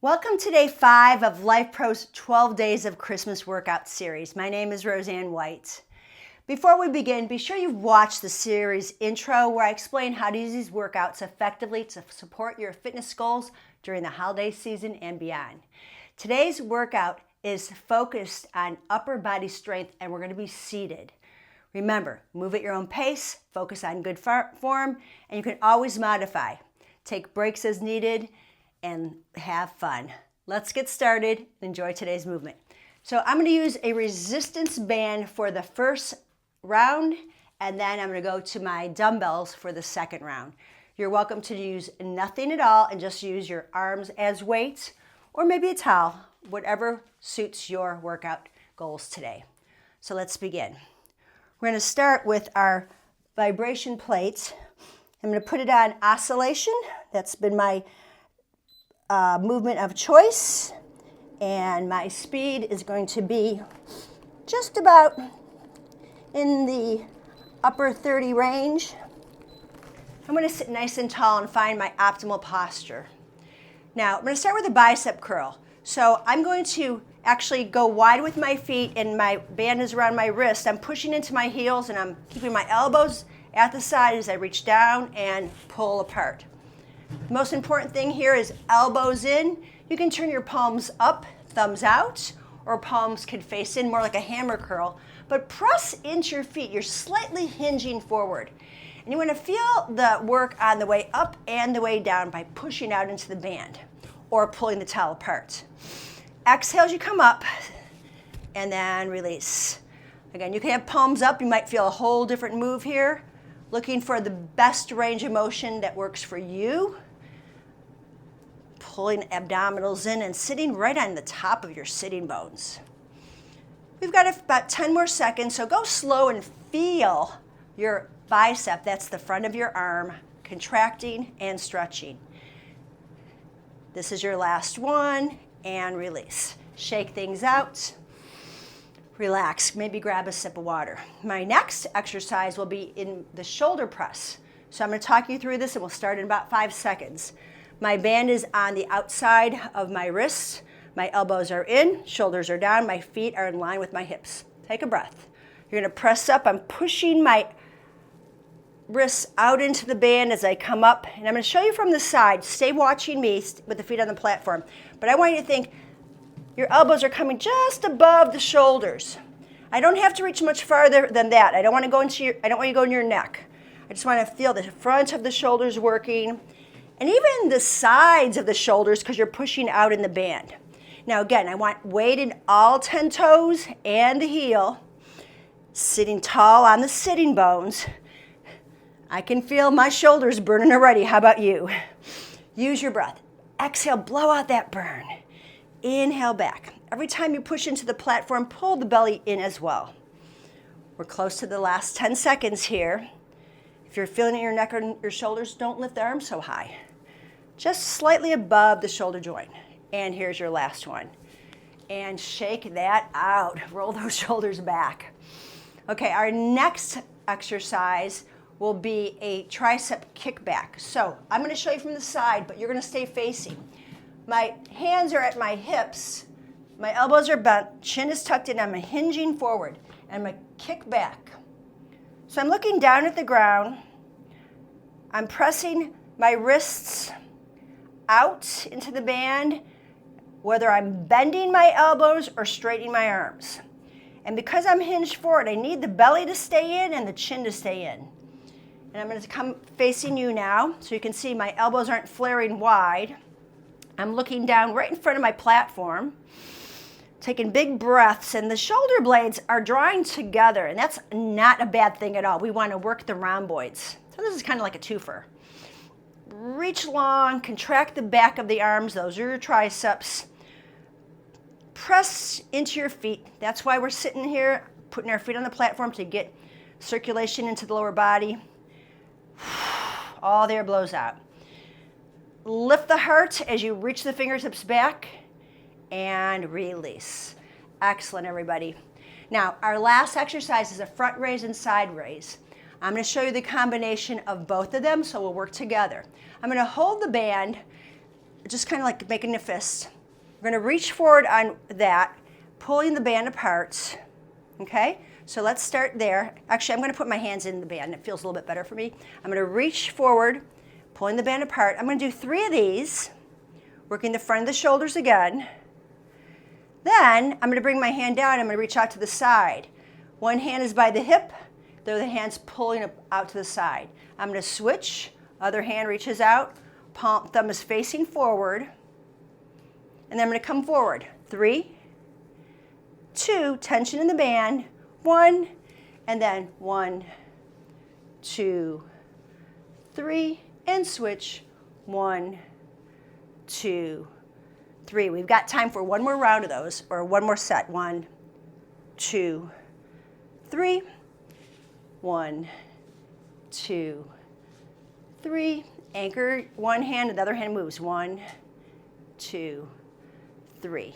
Welcome to day 5 of Lifepro's 12 Days of Christmas Workout series. My name is Roseann White. Before we begin, be sure you've watched the series intro where I explain how to use these workouts effectively to support your fitness goals during the holiday season and beyond. Today's workout is focused on upper body strength and we're going to be seated. Remember, move at your own pace, focus on good form, and you can always modify. Take breaks as needed and have fun. Let's get started and enjoy today's movement. So I'm going to use a resistance band for the first round, and then I'm going to go to my dumbbells for the second round. You're welcome to use nothing at all and just use your arms as weights, or maybe a towel, whatever suits your workout goals today. So let's begin. We're going to start with our vibration plate. I'm going to put it on Oscillation. That's been my movement of choice, and my speed is going to be just about in the upper 30 range. I'm going to sit nice and tall and find my optimal posture. Now, I'm going to start with a bicep curl. So I'm going to actually go wide with my feet and my band is around my wrist. I'm pushing into my heels and I'm keeping my elbows at the side as I reach down and pull apart. The most important thing here is elbows in. You can turn your palms up, thumbs out, or palms can face in more like a hammer curl, but press into your feet. You're slightly hinging forward. And you want to feel the work on the way up and the way down by pushing out into the band or pulling the towel apart. Exhale as you come up and then release. Again, you can have palms up. You might feel a whole different move here. Looking for the best range of motion that works for you. Pulling abdominals in and sitting right on the top of your sitting bones. We've got about 10 more seconds, so go slow and feel your bicep, that's the front of your arm, contracting and stretching. This is your last one, and release. Shake things out. Relax, maybe grab a sip of water. My next exercise will be in the shoulder press. So I'm going to talk you through this and we'll start in about 5 seconds. My band is on the outside of my wrists. My elbows are in, shoulders are down, my feet are in line with my hips. Take a breath. You're going to press up. I'm pushing my wrists out into the band as I come up. And I'm going to show you from the side. Stay watching me with the feet on the platform. But I want you to think your elbows are coming just above the shoulders. I don't have to reach much farther than that. I don't want you to go in your neck. I just want to feel the front of the shoulders working and even the sides of the shoulders because you're pushing out in the band. Now again, I want weight in all 10 toes and the heel. Sitting tall on the sitting bones. I can feel my shoulders burning already. How about you? Use your breath. Exhale, blow out that burn. Inhale back. Every time you push into the platform, pull the belly in as well. We're close to the last 10 seconds here. If you're feeling it in your neck or your shoulders, don't lift the arms so high. Just slightly above the shoulder joint. And here's your last one. And shake that out. Roll those shoulders back. Okay, our next exercise will be a tricep kickback. So I'm going to show you from the side, but you're going to stay facing. My hands are at my hips, my elbows are bent, chin is tucked in, I'm hinging forward, and I'm going to kick back. So I'm looking down at the ground, I'm pressing my wrists out into the band, whether I'm bending my elbows or straightening my arms. And because I'm hinged forward, I need the belly to stay in and the chin to stay in. And I'm going to come facing you now, so you can see my elbows aren't flaring wide. I'm looking down right in front of my platform, taking big breaths, and the shoulder blades are drawing together, and that's not a bad thing at all. We want to work the rhomboids. So this is kind of like a twofer. Reach long, contract the back of the arms. Those are your triceps. Press into your feet. That's why we're sitting here, putting our feet on the platform to get circulation into the lower body. All the air blows out. Lift the heart as you reach the fingertips back and release. Excellent, everybody. Now, our last exercise is a front raise and side raise. I'm going to show you the combination of both of them, so we'll work together. I'm going to hold the band just kind of like making a fist. We're going to reach forward on that, pulling the band apart, okay? So let's start there. Actually, I'm going to put my hands in the band. It feels a little bit better for me. I'm going to reach forward, pulling the band apart. I'm going to do 3 of these, working the front of the shoulders again. Then I'm going to bring my hand down. I'm going to reach out to the side. One hand is by the hip. The other hand's pulling out to the side. I'm going to switch. Other hand reaches out. Palm, thumb is facing forward. And then I'm going to come forward. 3, 2, tension in the band. 1, and then 1, 2, 3, and switch. 1, 2, 3. We've got time for one more round of those, or one more set. 1, 2, 3. 1, 2, 3. Anchor one hand, and the other hand moves. 1, 2, 3.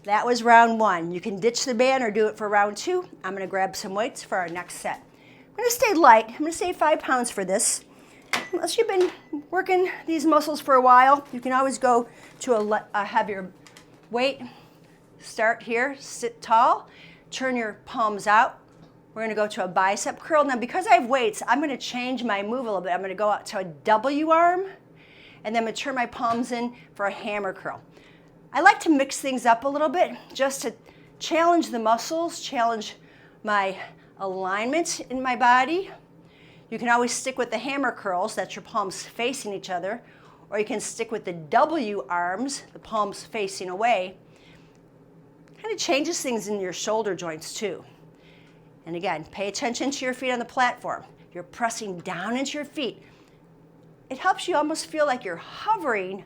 That was round 1. You can ditch the band or do it for round 2. I'm going to grab some weights for our next set. I'm going to stay light. I'm going to say 5 pounds for this. Unless you've been working these muscles for a while, you can always go to a heavier weight. Start here, sit tall, turn your palms out. We're going to go to a bicep curl. Now, because I have weights, I'm going to change my move a little bit. I'm going to go out to a W arm, and then I'm going to turn my palms in for a hammer curl. I like to mix things up a little bit just to challenge the muscles, challenge my alignment in my body. You can always stick with the hammer curls, that's your palms facing each other, or you can stick with the W arms, the palms facing away. Kind of changes things in your shoulder joints too. And again, pay attention to your feet on the platform. You're pressing down into your feet. It helps you almost feel like you're hovering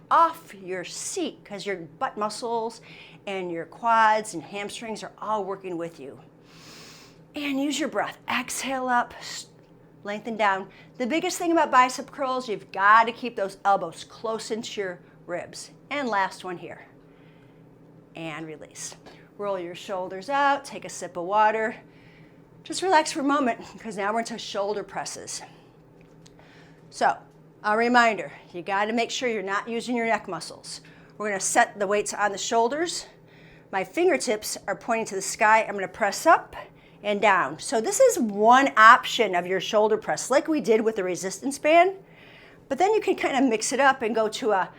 off your seat because your butt muscles and your quads and hamstrings are all working with you. And use your breath. Exhale up, lengthen down. The biggest thing about bicep curls, you've got to keep those elbows close into your ribs. And last one here. And release. Roll your shoulders out, take a sip of water. Just relax for a moment because now we're into shoulder presses. So, a reminder, you got to make sure you're not using your neck muscles. We're going to set the weights on the shoulders. My fingertips are pointing to the sky. I'm going to press up and down. So this is one option of your shoulder press, like we did with the resistance band. But then you can kind of mix it up and go to a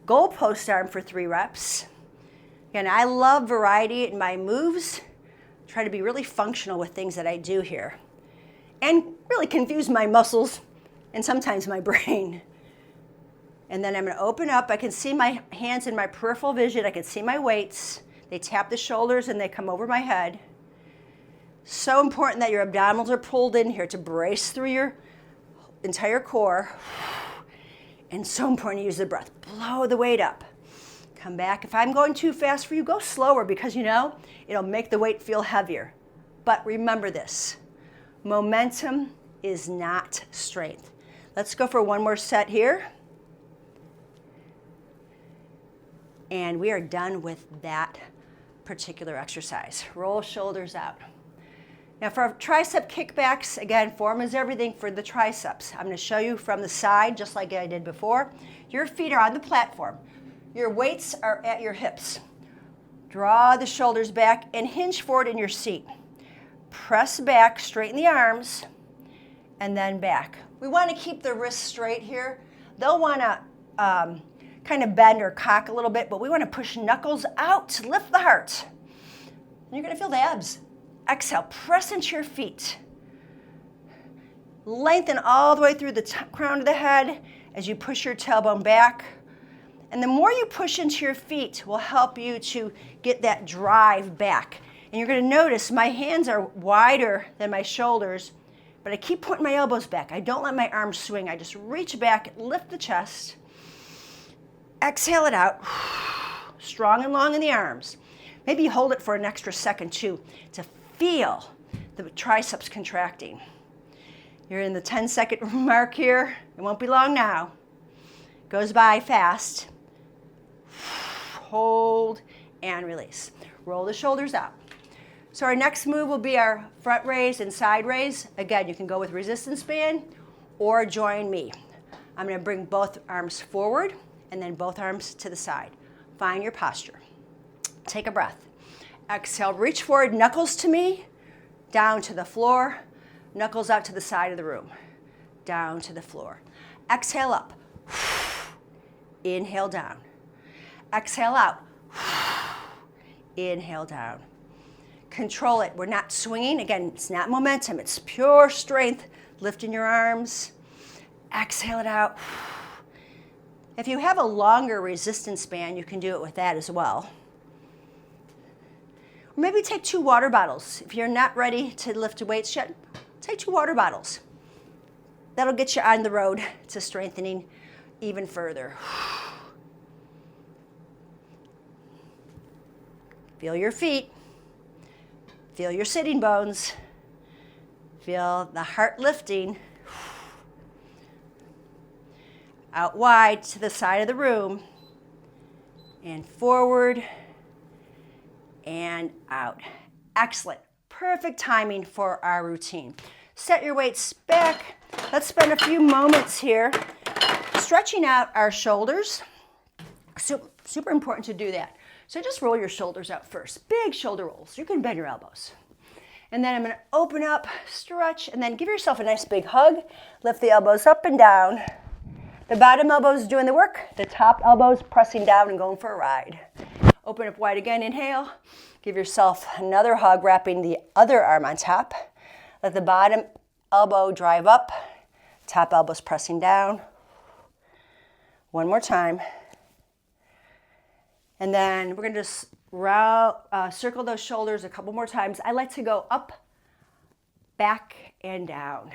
goalpost arm for 3 reps. Again, I love variety in my moves. Try to be really functional with things that I do here. And really confuse my muscles and sometimes my brain. And then I'm going to open up. I can see my hands in my peripheral vision. I can see my weights. They tap the shoulders and they come over my head. So important that your abdominals are pulled in here to brace through your entire core. And so important to use the breath. Blow the weight up. Come back. If I'm going too fast for you, go slower because you know it'll make the weight feel heavier. But remember this, momentum is not strength. Let's go for one more set here. And we are done with that particular exercise. Roll shoulders out. Now for our tricep kickbacks, again, form is everything for the triceps. I'm going to show you from the side, just like I did before. Your feet are on the platform. Your weights are at your hips. Draw the shoulders back and hinge forward in your seat. Press back, straighten the arms, and then back. We want to keep the wrists straight here. They'll want to kind of bend or cock a little bit, but we want to push knuckles out to lift the heart. And you're going to feel the abs. Exhale, press into your feet. Lengthen all the way through the crown of the head as you push your tailbone back. And the more you push into your feet will help you to get that drive back. And you're going to notice my hands are wider than my shoulders, but I keep putting my elbows back. I don't let my arms swing. I just reach back, lift the chest, exhale it out, strong and long in the arms. Maybe hold it for an extra second too to feel the triceps contracting. You're in the 10-second mark here. It won't be long now. Goes by fast. Hold and release. Roll the shoulders out. So our next move will be our front raise and side raise. Again, you can go with resistance band or join me. I'm going to bring both arms forward and then both arms to the side. Find your posture. Take a breath. Exhale, reach forward, knuckles to me, down to the floor, knuckles out to the side of the room, down to the floor. Exhale up. Inhale down. Exhale out. Inhale down. Control it. We're not swinging. Again, it's not momentum. It's pure strength. Lifting your arms. Exhale it out. If you have a longer resistance band, you can do it with that as well. Or maybe take 2 water bottles. If you're not ready to lift weights yet, take 2 water bottles. That'll get you on the road to strengthening even further. Feel your feet. Feel your sitting bones. Feel the heart lifting. Out wide to the side of the room. And forward. And out. Excellent. Perfect timing for our routine. Set your weights back. Let's spend a few moments here stretching out our shoulders. Super important to do that. So just roll your shoulders out first. Big shoulder rolls. You can bend your elbows. And then I'm going to open up, stretch, and then give yourself a nice big hug. Lift the elbows up and down. The bottom elbows doing the work. The top elbows pressing down and going for a ride. Open up wide again. Inhale. Give yourself another hug, wrapping the other arm on top. Let the bottom elbow drive up. Top elbows pressing down. One more time. And then we're going to just circle those shoulders a couple more times. I like to go up, back, and down.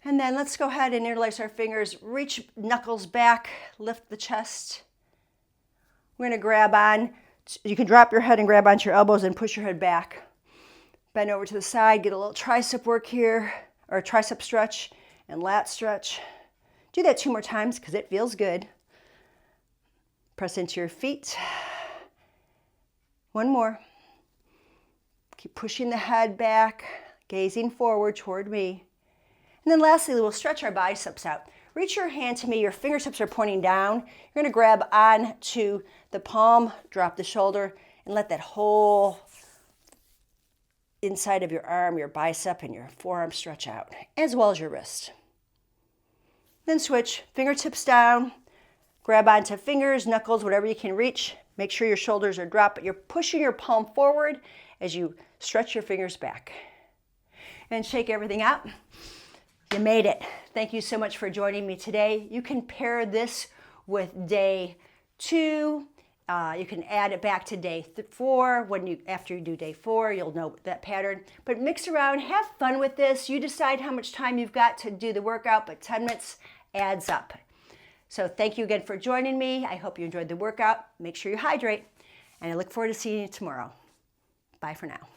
And then let's go ahead and interlace our fingers. Reach knuckles back, lift the chest. We're going to grab on. You can drop your head and grab onto your elbows and push your head back. Bend over to the side, get a little tricep work here, or a tricep stretch and lat stretch. Do that 2 more times because it feels good. Press into your feet. 1 more. Keep pushing the head back, gazing forward toward me. And then lastly, we'll stretch our biceps out. Reach your hand to me. Your fingertips are pointing down. You're going to grab on to the palm, drop the shoulder, and let that whole inside of your arm, your bicep, and your forearm stretch out, as well as your wrist. Then switch, fingertips down. Grab onto fingers, knuckles, whatever you can reach. Make sure your shoulders are dropped, but you're pushing your palm forward as you stretch your fingers back. And shake everything out. You made it. Thank you so much for joining me today. You can pair this with day 2. You can add it back to day 4. After you do day 4, you'll know that pattern. But mix around, have fun with this. You decide how much time you've got to do the workout, but 10 minutes adds up. So thank you again for joining me. I hope you enjoyed the workout. Make sure you hydrate, and I look forward to seeing you tomorrow. Bye for now.